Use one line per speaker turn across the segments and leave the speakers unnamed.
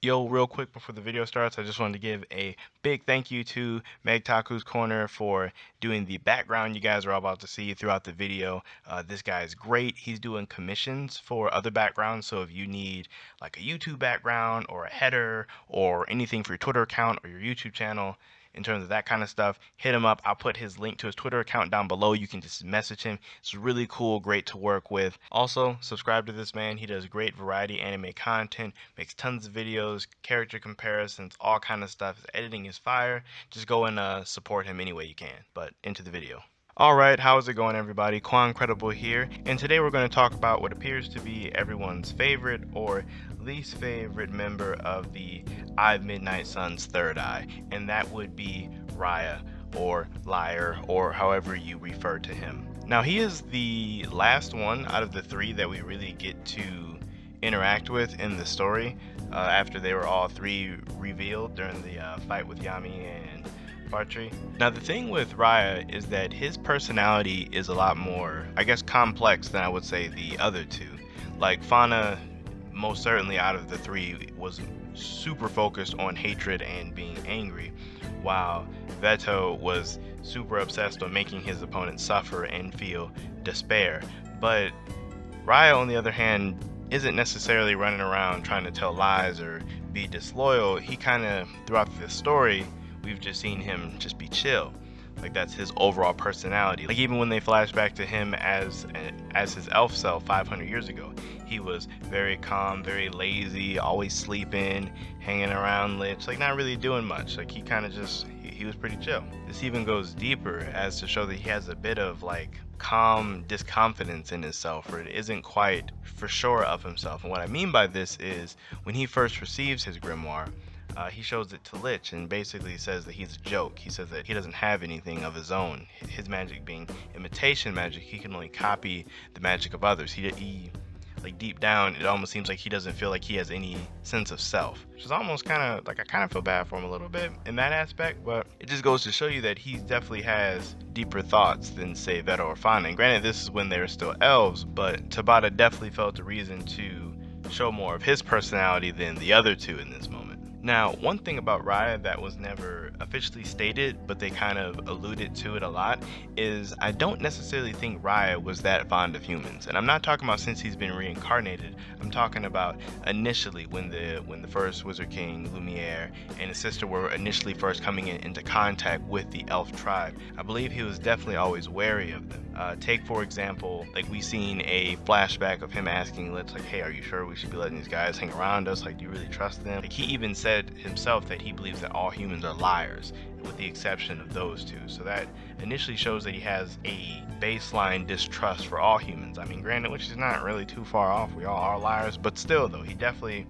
Yo, real quick before the video starts, I just wanted to give a big thank you to Meg Taku's Corner for doing the background you guys are all about to see throughout the video. This guy is great. He's doing commissions for other backgrounds, so if you need like a YouTube background or a header or anything for your Twitter account or your YouTube channel, in terms of that kind of stuff, hit him up. I'll put his link to his Twitter account down below. You can just message him. It's really cool, great to work with. Also, subscribe to this man. He does great variety anime content, makes tons of videos, character comparisons, all kind of stuff. His editing is fire. Just go and support him any way you can. But into the video. Alright, how's it going everybody? Quancredible here, and today we're going to talk about what appears to be everyone's favorite or least favorite member of the Eye of Midnight Sun's third eye, and that would be Raia, or Liar, or however you refer to him. Now he is the last one out of the three that we really get to interact with in the story, after they were all three revealed during the fight with Yami and Bartrey. Now the thing with Raia is that his personality is a lot more, I guess, complex than I would say the other two. Like Fauna, most certainly out of the three, was super focused on hatred and being angry, while Veto was super obsessed on making his opponent suffer and feel despair. But Raia, on the other hand, isn't necessarily running around trying to tell lies or be disloyal. He kind of, throughout the story, we've just seen him just be chill. Like that's his overall personality. Like even when they flash back to him as his elf self 500 years ago, he was very calm, very lazy, always sleeping, hanging around Lich, like not really doing much. Like he kind of just, he was pretty chill. This even goes deeper as to show that he has a bit of like calm disconfidence in himself, or it isn't quite for sure of himself. And what I mean by this is when he first receives his grimoire, he shows it to Lich and basically says that he's a joke. He says that he doesn't have anything of his own. His magic being imitation magic, he can only copy the magic of others. He like deep down, it almost seems like he doesn't feel like he has any sense of self, which is almost kind of like, I kind of feel bad for him a little bit in that aspect, but it just goes to show you that he definitely has deeper thoughts than say Veto or Fauna. And granted, this is when they were still elves, but Tabata definitely felt a reason to show more of his personality than the other two in this moment. Now, one thing about Raia that was never officially stated, but they kind of alluded to it a lot, is I don't necessarily think Raia was that fond of humans. And I'm not talking about since he's been reincarnated. I'm talking about initially when the first Wizard King, Lumiere, and his sister were initially first coming into contact with the elf tribe. I believe he was definitely always wary of them. Take for example, like we seen a flashback of him asking Lich, like, hey, are you sure we should be letting these guys hang around us? Like, do you really trust them? Like, he even said himself that he believes that all humans are liars, with the exception of those two. So that initially shows that he has a baseline distrust for all humans. I mean, granted, which is not really too far off. We all are liars, but still, though, he definitely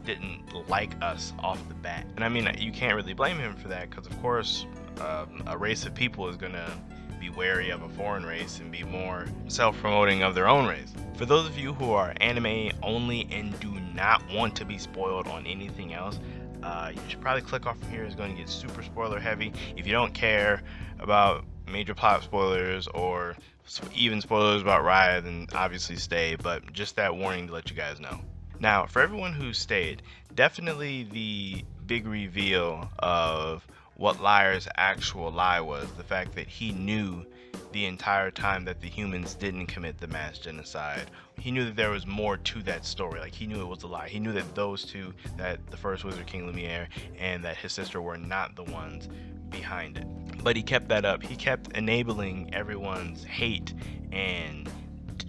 didn't like us off the bat. And I mean, you can't really blame him for that, because of course, a race of people is gonna be wary of a foreign race and be more self-promoting of their own race. For those of you who are anime only and do not want to be spoiled on anything else, you should probably click off from here. It's going to get super spoiler heavy. If you don't care about major plot spoilers or even spoilers about Raia, then obviously stay, but just that warning to let you guys know. Now, for everyone who stayed, definitely the big reveal of what Liar's actual lie was, the fact that he knew the entire time that the humans didn't commit the mass genocide. He knew that there was more to that story. Like, he knew it was a lie. He knew that those two, that the first Wizard King Lumiere and that his sister, were not the ones behind it. But he kept that up. He kept enabling everyone's hate and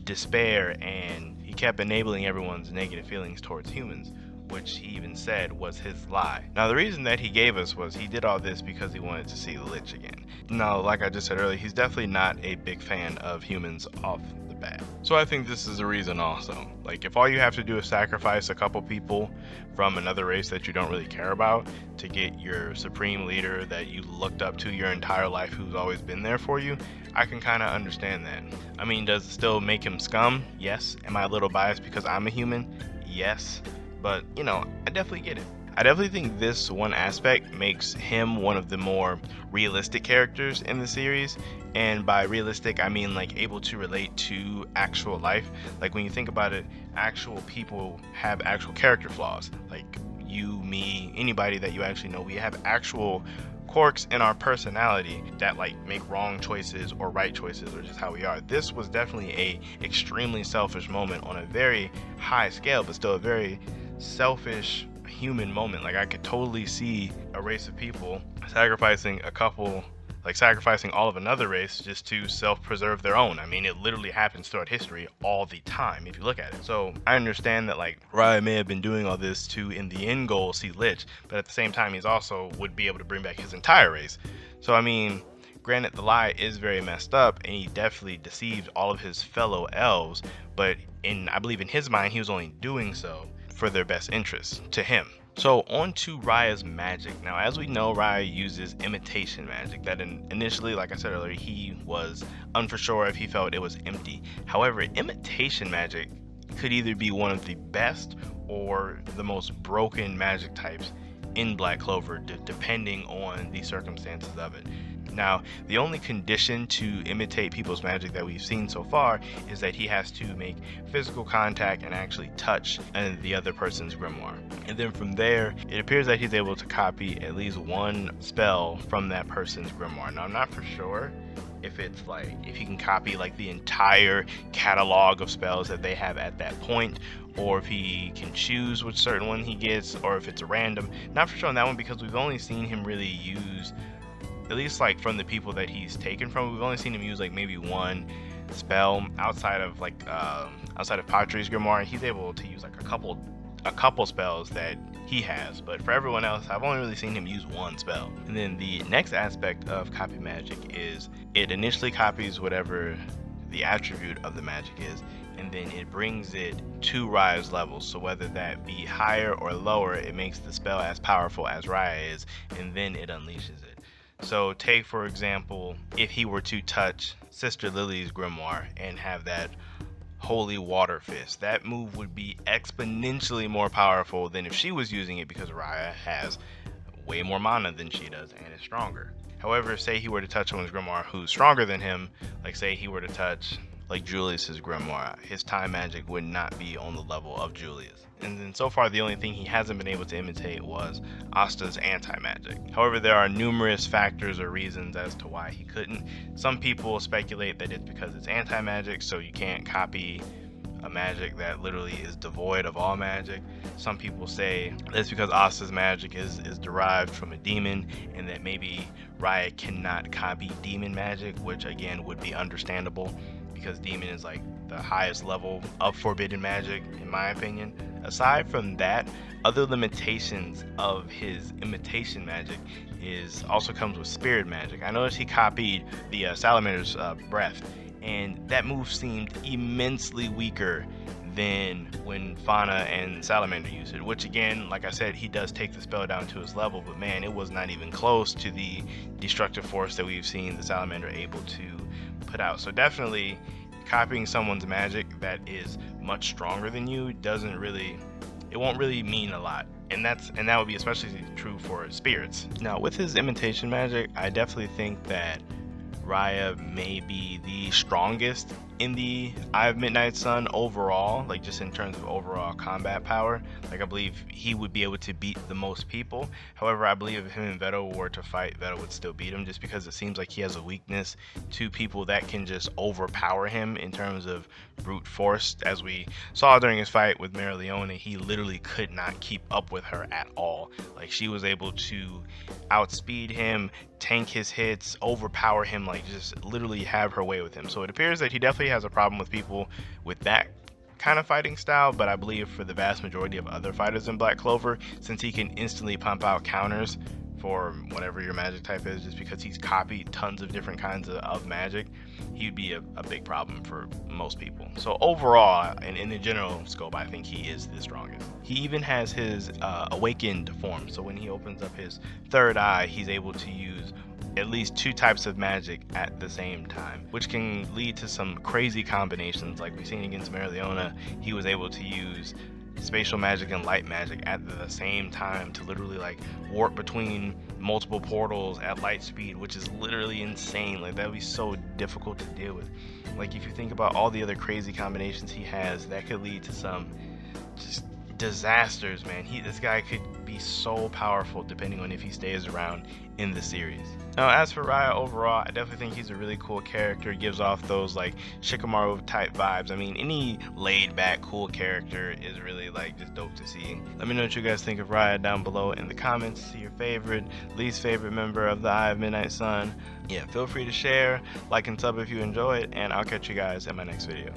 despair, and he kept enabling everyone's negative feelings towards humans, which he even said was his lie. Now, the reason that he gave us was he did all this because he wanted to see the Lich again. Now, like I just said earlier, he's definitely not a big fan of humans off the bat. So I think this is a reason also. Like, if all you have to do is sacrifice a couple people from another race that you don't really care about to get your supreme leader that you looked up to your entire life, who's always been there for you, I can kind of understand that. I mean, does it still make him scum? Yes. Am I a little biased because I'm a human? Yes. But, you know, I definitely get it. I definitely think this one aspect makes him one of the more realistic characters in the series. And by realistic, I mean like able to relate to actual life. Like when you think about it, actual people have actual character flaws. Like you, me, anybody that you actually know, we have actual quirks in our personality that like make wrong choices or right choices, or just how we are. This was definitely a extremely selfish moment on a very high scale, but still a very selfish human moment. Like I could totally see a race of people sacrificing a couple, like sacrificing all of another race just to self-preserve their own. I mean, it literally happens throughout history all the time if you look at it. So I understand that like Raia may have been doing all this to, in the end goal, see Lich, but at the same time he's also would be able to bring back his entire race. So I mean, granted, the lie is very messed up and he definitely deceived all of his fellow elves, but I believe in his mind he was only doing so for their best interests to him. So on to Raia's magic. Now, as we know, Raia uses imitation magic that initially, like I said earlier, he was unsure if he felt it was empty. However, imitation magic could either be one of the best or the most broken magic types in Black Clover, depending on the circumstances of it. Now, the only condition to imitate people's magic that we've seen so far is that he has to make physical contact and actually touch the other person's grimoire. And then from there, it appears that he's able to copy at least one spell from that person's grimoire. Now, I'm not for sure if it's like, if he can copy like the entire catalog of spells that they have at that point, or if he can choose which certain one he gets, or if it's random. Not for sure on that one, because we've only seen him really use, at least like from the people that he's taken from, we've only seen him use like maybe one spell outside of like outside of Patri's grimoire. He's able to use like a couple spells that he has, but for everyone else I've only really seen him use one spell. And then the next aspect of copy magic is it initially copies whatever the attribute of the magic is, and then it brings it to Raia's level. So whether that be higher or lower, it makes the spell as powerful as Raia is, and then it unleashes it. So take, for example, if he were to touch Sister Lily's grimoire and have that Holy Water Fist, that move would be exponentially more powerful than if she was using it, because Raia has way more mana than she does and is stronger. However, say he were to touch someone's grimoire who's stronger than him, like say he were to touch like Julius's grimoire, his time magic would not be on the level of Julius. And then so far the only thing he hasn't been able to imitate was Asta's anti-magic. However, there are numerous factors or reasons as to why he couldn't. Some people speculate that it's because it's anti-magic, so you can't copy a magic that literally is devoid of all magic. Some people say that's because Asta's magic is derived from a demon, and that maybe Raia cannot copy demon magic, which again would be understandable, because demon is like the highest level of forbidden magic in my opinion. Aside from that, other limitations of his imitation magic also comes with spirit magic. I noticed he copied the Salamander's breath, and that move seemed immensely weaker than when Fauna and Salamander use it, which again, like I said, he does take the spell down to his level, but man, it was not even close to the destructive force that we've seen the Salamander able to put out. So definitely copying someone's magic that is much stronger than you won't really mean a lot. And that would be especially true for spirits. Now with his imitation magic, I definitely think that Raia may be the strongest in the Eye of Midnight Sun overall, like just in terms of overall combat power. Like I believe he would be able to beat the most people. However, I believe if him and Veto were to fight, Veto would still beat him, just because it seems like he has a weakness to people that can just overpower him in terms of brute force. As we saw during his fight with Mereoleona, he literally could not keep up with her at all. Like she was able to outspeed him, tank his hits, overpower him, like just literally have her way with him. So it appears that he definitely has a problem with people with that kind of fighting style, but I believe for the vast majority of other fighters in Black Clover, since he can instantly pump out counters for whatever your magic type is, just because he's copied tons of different kinds of magic, he'd be a big problem for most people. So overall, and in the general scope, I think he is the strongest. He even has his awakened form, so when he opens up his third eye, he's able to use at least 2 types of magic at the same time, which can lead to some crazy combinations. Like we've seen against Mereoleona, he was able to use spatial magic and light magic at the same time to literally like warp between multiple portals at light speed, which is literally insane. Like that would be so difficult to deal with. Like if you think about all the other crazy combinations he has, that could lead to some just disasters, man. This guy could be so powerful depending on if he stays around in the series. Now, as for Raia overall, I definitely think he's a really cool character. He gives off those like Shikamaru type vibes. I mean, any laid back cool character is really like just dope to see. Let me know what you guys think of Raia down below in the comments. Your favorite, least favorite member of the Eye of Midnight Sun. Yeah, feel free to share, like, and sub if you enjoyed, and I'll catch you guys in my next video.